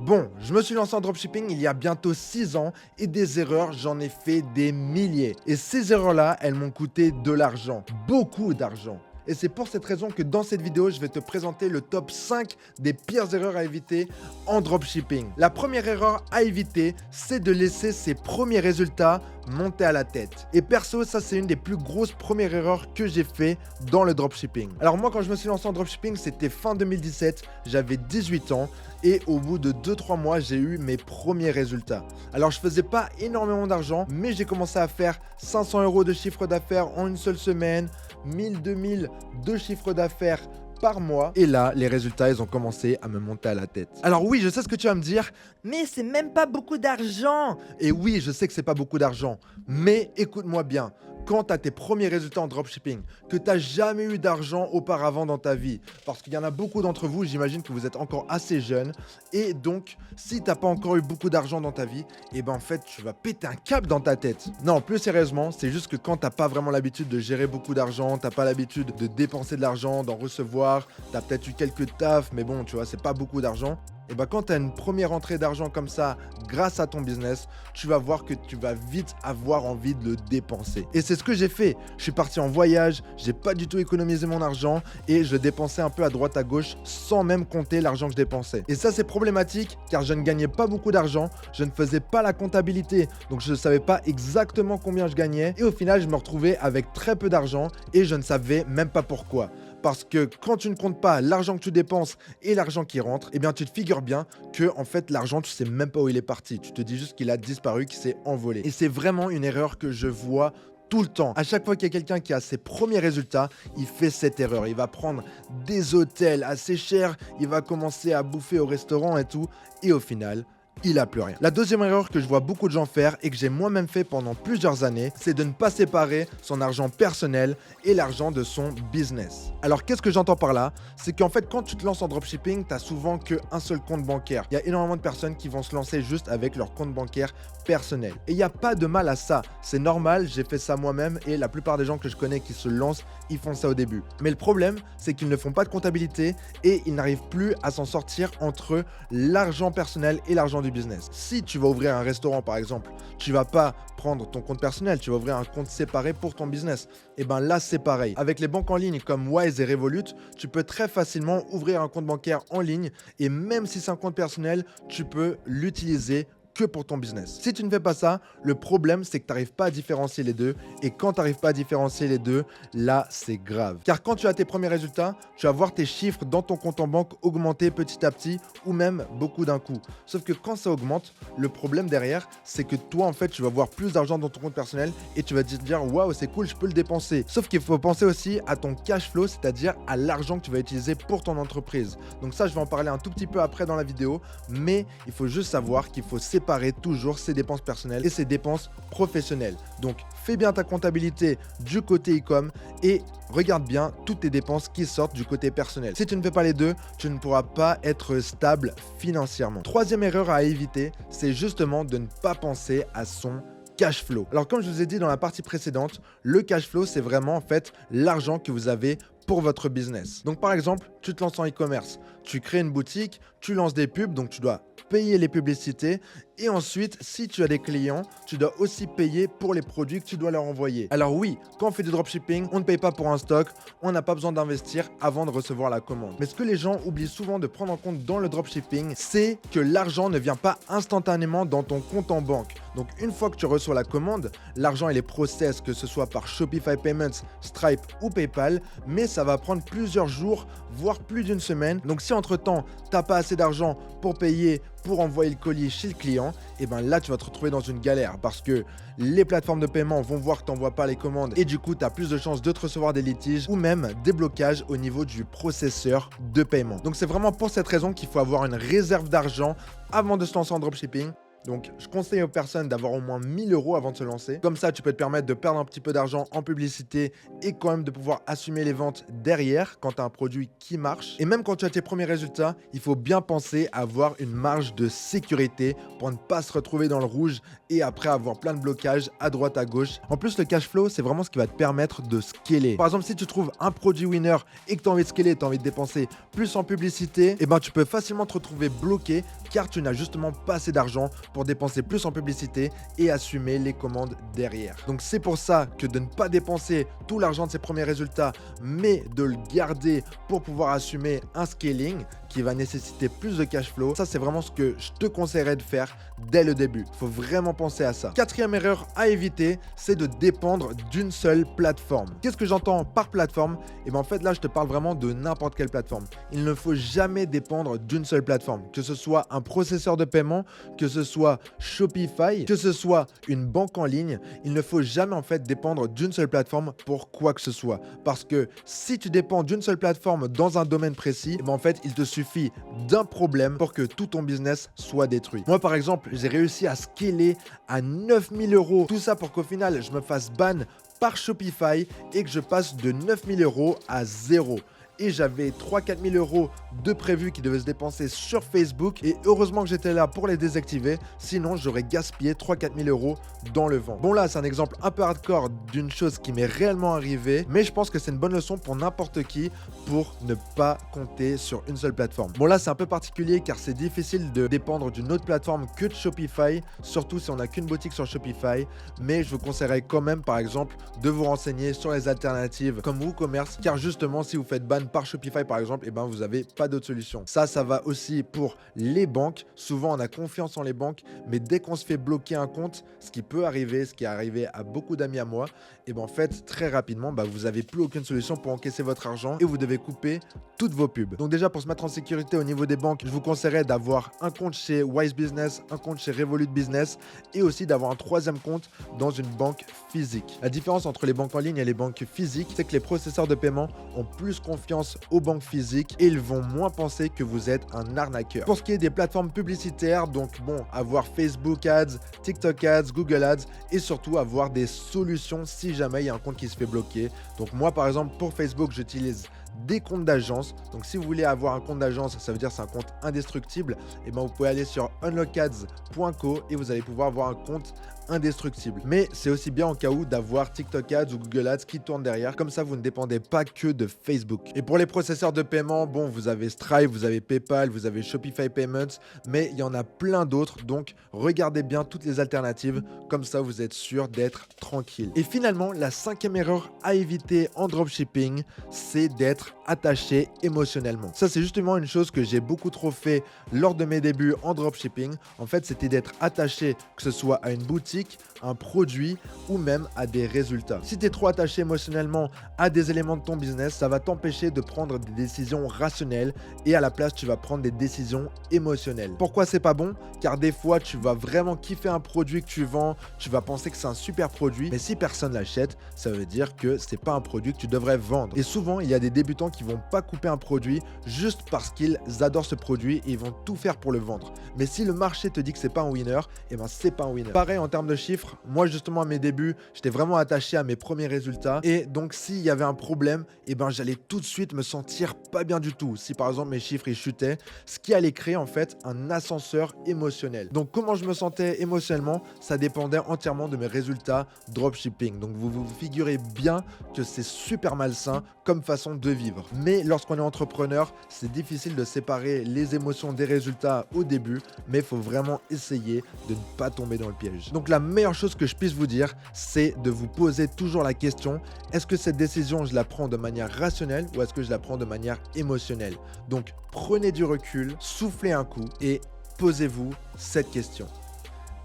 Bon, je me suis lancé en dropshipping il y a bientôt 6 ans et des erreurs, j'en ai fait des milliers. Et ces erreurs-là, elles m'ont coûté de l'argent, beaucoup d'argent. Et c'est pour cette raison que dans cette vidéo, je vais te présenter le top 5 des pires erreurs à éviter en dropshipping. La première erreur à éviter, c'est de laisser ses premiers résultats monter à la tête. Et perso, ça c'est une des plus grosses premières erreurs que j'ai fait dans le dropshipping. Alors moi, quand je me suis lancé en dropshipping, c'était fin 2017, j'avais 18 ans et au bout de 2-3 mois, j'ai eu mes premiers résultats. Alors je faisais pas énormément d'argent, mais j'ai commencé à faire 500 € de chiffre d'affaires en une seule semaine, 1000-2000 de chiffre d'affaires par mois. Et là, les résultats, ils ont commencé à me monter à la tête. Alors oui, je sais ce que tu vas me dire, mais c'est même pas beaucoup d'argent. Et oui, je sais que c'est pas beaucoup d'argent, mais écoute-moi bien. Quand tu as tes premiers résultats en dropshipping, que tu n'as jamais eu d'argent auparavant dans ta vie, parce qu'il y en a beaucoup d'entre vous, j'imagine que vous êtes encore assez jeunes, et donc si tu n'as pas encore eu beaucoup d'argent dans ta vie, et ben en fait tu vas péter un câble dans ta tête. Non, plus sérieusement, c'est juste que quand tu n'as pas vraiment l'habitude de gérer beaucoup d'argent, tu n'as pas l'habitude de dépenser de l'argent, d'en recevoir, tu as peut-être eu quelques tafs, mais bon, tu vois, c'est pas beaucoup d'argent. Et bah quand tu as une première entrée d'argent comme ça grâce à ton business, tu vas voir que tu vas vite avoir envie de le dépenser. Et c'est ce que j'ai fait. Je suis parti en voyage, j'ai pas du tout économisé mon argent et je dépensais un peu à droite à gauche sans même compter l'argent que je dépensais. Et ça c'est problématique car je ne gagnais pas beaucoup d'argent, je ne faisais pas la comptabilité, donc je ne savais pas exactement combien je gagnais et au final je me retrouvais avec très peu d'argent et je ne savais même pas pourquoi. Parce que quand tu ne comptes pas l'argent que tu dépenses et l'argent qui rentre, eh bien tu te figures bien que en fait l'argent tu sais même pas où il est parti. Tu te dis juste qu'il a disparu, qu'il s'est envolé. Et c'est vraiment une erreur que je vois tout le temps. À chaque fois qu'il y a quelqu'un qui a ses premiers résultats, il fait cette erreur. Il va prendre des hôtels assez chers, il va commencer à bouffer au restaurant et tout, et au final, il a plus rien. La deuxième erreur que je vois beaucoup de gens faire et que j'ai moi-même fait pendant plusieurs années, c'est de ne pas séparer son argent personnel et l'argent de son business. Alors qu'est-ce que j'entends par là? C'est qu'en fait quand tu te lances en dropshipping, tu n'as souvent qu'un seul compte bancaire. Il y a énormément de personnes qui vont se lancer juste avec leur compte bancaire personnel. Et il n'y a pas de mal à ça. C'est normal, j'ai fait ça moi-même et la plupart des gens que je connais qui se lancent, ils font ça au début. Mais le problème, c'est qu'ils ne font pas de comptabilité et ils n'arrivent plus à s'en sortir entre l'argent personnel et l'argent du business. Si tu vas ouvrir un restaurant par exemple, tu vas pas prendre ton compte personnel, tu vas ouvrir un compte séparé pour ton business. Et ben là c'est pareil. Avec les banques en ligne comme Wise et Revolut, tu peux très facilement ouvrir un compte bancaire en ligne et même si c'est un compte personnel, tu peux l'utiliser que pour ton business. Si tu ne fais pas ça, le problème c'est que tu n'arrives pas à différencier les deux et quand tu n'arrives pas à différencier les deux, là c'est grave. Car quand tu as tes premiers résultats, tu vas voir tes chiffres dans ton compte en banque augmenter petit à petit ou même beaucoup d'un coup. Sauf que quand ça augmente, le problème derrière, c'est que toi en fait tu vas voir plus d'argent dans ton compte personnel et tu vas te dire waouh c'est cool, je peux le dépenser. Sauf qu'il faut penser aussi à ton cash flow, c'est-à-dire à l'argent que tu vas utiliser pour ton entreprise. Donc ça je vais en parler un tout petit peu après dans la vidéo, mais il faut juste savoir qu'il faut séparer toujours ses dépenses personnelles et ses dépenses professionnelles. Donc fais bien ta comptabilité du côté e-com et regarde bien toutes tes dépenses qui sortent du côté personnel. Si tu ne fais pas les deux, tu ne pourras pas être stable financièrement. Troisième erreur à éviter, c'est justement de ne pas penser à son cash flow. Alors comme je vous ai dit dans la partie précédente, le cash flow c'est vraiment en fait l'argent que vous avez pour votre business. Donc par exemple, tu te lances en e-commerce, tu crées une boutique, tu lances des pubs, donc tu dois payer les publicités et ensuite, si tu as des clients, tu dois aussi payer pour les produits que tu dois leur envoyer. Alors oui, quand on fait du dropshipping, on ne paye pas pour un stock, on n'a pas besoin d'investir avant de recevoir la commande. Mais ce que les gens oublient souvent de prendre en compte dans le dropshipping, c'est que l'argent ne vient pas instantanément dans ton compte en banque. Donc une fois que tu reçois la commande, l'argent il est process, que ce soit par Shopify Payments, Stripe ou PayPal, mais ça va prendre plusieurs jours, voire plus d'une semaine. Donc si entre-temps, tu n'as pas assez d'argent pour payer, pour envoyer le colis chez le client, et ben là tu vas te retrouver dans une galère parce que les plateformes de paiement vont voir que tu n'envoies pas les commandes et du coup tu as plus de chances de te recevoir des litiges ou même des blocages au niveau du processeur de paiement. Donc c'est vraiment pour cette raison qu'il faut avoir une réserve d'argent avant de se lancer en dropshipping. Donc, je conseille aux personnes d'avoir au moins 1000 € avant de se lancer. Comme ça, tu peux te permettre de perdre un petit peu d'argent en publicité et quand même de pouvoir assumer les ventes derrière quand tu as un produit qui marche. Et même quand tu as tes premiers résultats, il faut bien penser à avoir une marge de sécurité pour ne pas se retrouver dans le rouge et après avoir plein de blocages à droite, à gauche. En plus, le cash flow, c'est vraiment ce qui va te permettre de scaler. Par exemple, si tu trouves un produit winner et que tu as envie de scaler, tu as envie de dépenser plus en publicité, et ben tu peux facilement te retrouver bloqué car tu n'as justement pas assez d'argent pour dépenser plus en publicité et assumer les commandes derrière. Donc c'est pour ça que de ne pas dépenser tout l'argent de ses premiers résultats, mais de le garder pour pouvoir assumer un scaling qui va nécessiter plus de cash flow, ça c'est vraiment ce que je te conseillerais de faire dès le début. Il faut vraiment penser à ça. Quatrième erreur à éviter, c'est de dépendre d'une seule plateforme. Qu'est-ce que j'entends par plateforme? Et bien en fait là je te parle vraiment de n'importe quelle plateforme. Il ne faut jamais dépendre d'une seule plateforme, que ce soit un processeur de paiement, que ce soit Shopify, que ce soit une banque en ligne. Il ne faut jamais en fait dépendre d'une seule plateforme pour quoi que ce soit. Parce que si tu dépends d'une seule plateforme dans un domaine précis, en fait il te suffit d'un problème pour que tout ton business soit détruit. Moi par exemple, j'ai réussi à scaler à 9000 €. Tout ça pour qu'au final je me fasse ban par Shopify et que je passe de 9000 € à 0. Et j'avais 3-4 000 € de prévus qui devaient se dépenser sur Facebook. Et heureusement que j'étais là pour les désactiver. Sinon, j'aurais gaspillé 3-4 000 € dans le vent. Bon là, c'est un exemple un peu hardcore d'une chose qui m'est réellement arrivée. Mais je pense que c'est une bonne leçon pour n'importe qui pour ne pas compter sur une seule plateforme. Bon là, c'est un peu particulier car c'est difficile de dépendre d'une autre plateforme que de Shopify. Surtout si on n'a qu'une boutique sur Shopify. Mais je vous conseillerais quand même, par exemple, de vous renseigner sur les alternatives comme WooCommerce. Car justement, si vous faites ban par Shopify par exemple, et ben vous n'avez pas d'autre solution. Ça va aussi pour les banques. Souvent on a confiance en les banques, mais dès qu'on se fait bloquer un compte, ce qui peut arriver, ce qui est arrivé à beaucoup d'amis à moi, et ben en fait très rapidement vous n'avez plus aucune solution pour encaisser votre argent et vous devez couper toutes vos pubs. Donc déjà pour se mettre en sécurité au niveau des banques, je vous conseillerais d'avoir un compte chez Wise Business, un compte chez Revolut Business et aussi d'avoir un troisième compte dans une banque physique. La différence entre les banques en ligne et les banques physiques, c'est que les processeurs de paiement ont plus confiance aux banques physiques et ils vont moins penser que vous êtes un arnaqueur. Pour ce qui est des plateformes publicitaires, donc bon, avoir Facebook Ads, TikTok Ads, Google Ads et surtout avoir des solutions si jamais il y a un compte qui se fait bloquer. Donc moi par exemple pour Facebook, j'utilise des comptes d'agence. Donc si vous voulez avoir un compte d'agence, ça veut dire c'est un compte indestructible, et vous pouvez aller sur unlockads.co et vous allez pouvoir avoir un compte indestructible. Mais c'est aussi bien en cas où d'avoir TikTok Ads ou Google Ads qui tournent derrière. Comme ça, vous ne dépendez pas que de Facebook. Et pour les processeurs de paiement, bon, vous avez Stripe, vous avez PayPal, vous avez Shopify Payments, mais il y en a plein d'autres. Donc, regardez bien toutes les alternatives. Comme ça, vous êtes sûr d'être tranquille. Et finalement, la cinquième erreur à éviter en dropshipping, c'est d'être attaché émotionnellement. Ça, c'est justement une chose que j'ai beaucoup trop fait lors de mes débuts en dropshipping. En fait, c'était d'être attaché, que ce soit à une boutique, un produit ou même à des résultats. Si tu es trop attaché émotionnellement à des éléments de ton business, ça va t'empêcher de prendre des décisions rationnelles et à la place, tu vas prendre des décisions émotionnelles. Pourquoi c'est pas bon? Car des fois, tu vas vraiment kiffer un produit que tu vends, tu vas penser que c'est un super produit, mais si personne l'achète, ça veut dire que c'est pas un produit que tu devrais vendre. Et souvent, il y a des débutants qui vont pas couper un produit juste parce qu'ils adorent ce produit et ils vont tout faire pour le vendre. Mais si le marché te dit que c'est pas un winner, et ben c'est pas un winner. Pareil en termes de chiffres, moi justement à mes débuts, j'étais vraiment attaché à mes premiers résultats et donc s'il y avait un problème, et ben j'allais tout de suite me sentir pas bien du tout. Si par exemple mes chiffres ils chutaient, ce qui allait créer en fait un ascenseur émotionnel. Donc comment je me sentais émotionnellement, ça dépendait entièrement de mes résultats dropshipping. Donc vous vous figurez bien que c'est super malsain comme façon de vivre. Mais lorsqu'on est entrepreneur, c'est difficile de séparer les émotions des résultats au début, mais il faut vraiment essayer de ne pas tomber dans le piège. Donc la meilleure chose que je puisse vous dire, c'est de vous poser toujours la question, est-ce que cette décision, je la prends de manière rationnelle ou est-ce que je la prends de manière émotionnelle? Donc prenez du recul, soufflez un coup et posez-vous cette question.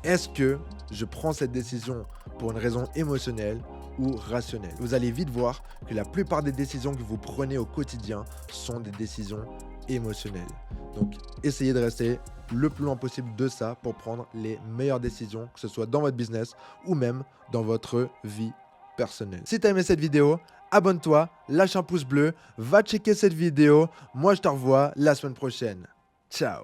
Est-ce que je prends cette décision pour une raison émotionnelle ou rationnelle? Vous allez vite voir que la plupart des décisions que vous prenez au quotidien sont des décisions émotionnelles. Donc, essayez de rester le plus loin possible de ça pour prendre les meilleures décisions, que ce soit dans votre business ou même dans votre vie personnelle. Si tu as aimé cette vidéo, abonne-toi, lâche un pouce bleu, va checker cette vidéo. Moi, je te revois la semaine prochaine. Ciao!